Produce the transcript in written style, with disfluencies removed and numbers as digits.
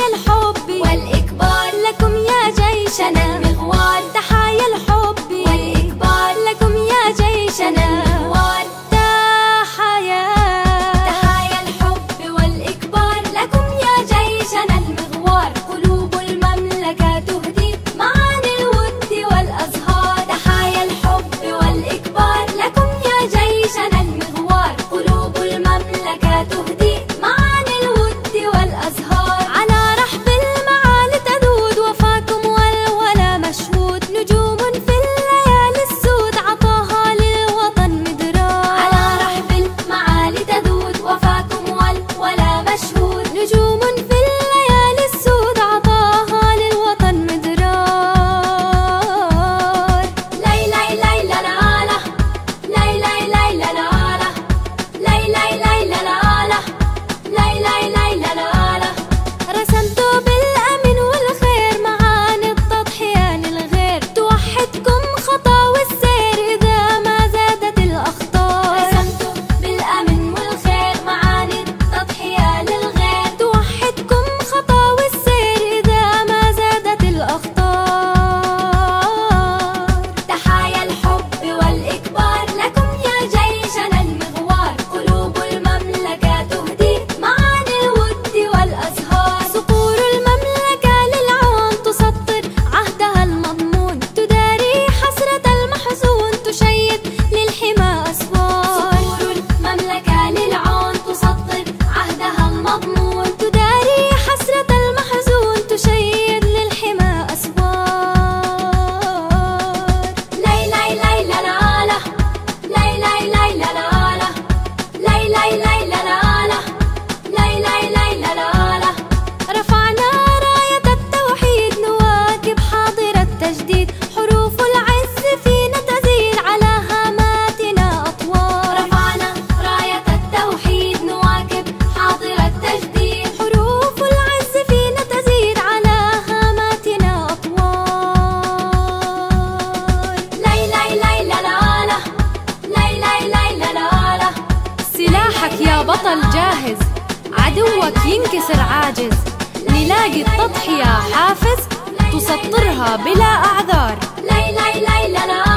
تحايا الحب والإكبار لكم يا جيشنا المغوار. تحايا الحب والإكبار لكم يا جيشنا المغوار. تحايا الحب والإكبار لكم يا جيشنا المغوار. قلوب المملكة تهدي معاني الود والأزهار. تحايا الحب والإكبار لكم يا جيشنا المغوار. قلوب المملكة تهدي معاني الود والأزهار. على رحب المعالي تذود وفاكم والولا مشهود. نجوم في الليالي السود عطاها للوطن مدرار. على رحب المعالي تذود وفاكم والولا مشهود. نجوم في الليالي السود عطاها للوطن مدرار. لي لي لي لا لا لا لي لي لي لا لا لا لي لي لي لا لا لا لي لي لي لا لا لا. رسمتوا بالأمن والخير معاني التضحية للغير. توحدكم خطاوي السير إذا ما زادت الأخطار. رسمتوا بالأمن والخير معاني التضحية للغير. توحدكم خطاوي السير إذا ما زادت الأخطار. تحايا الحب والإكبار لكم يا جيشنا المغوار. قلوب المملكة تهدي معاني الود والأزهار. صقور المملكة للعون تسطر عهدها المضمون. تداري حسرة المحزون تشيد للحمى أسوار. صقور المملكة للعون تسطر عهدها المضمون. تداري حسرة المحزون تشيد للحمى أسوار. لي لي لي لا لا لا لي لي لي لا لا لا لي لي لي لا لا لا لي لي لي لا لا لا. رفعنا راية التوحيد نواكب حاضر التجديد. حروف العز فينا تزيد على هاماتنا أطوار. رفعنا راية التوحيد نواكب حاضر التجديد. حروف العز فينا تزيد على هاماتنا أطوار. لي لي لي لا لا لا لي لي لي لا لا لا. سلاحك يا بطل جاهز، عدوك ينكسر عاجز. نلاقي التضحية حافز، تسطرها بلا أعذار. لي لي لي لا لا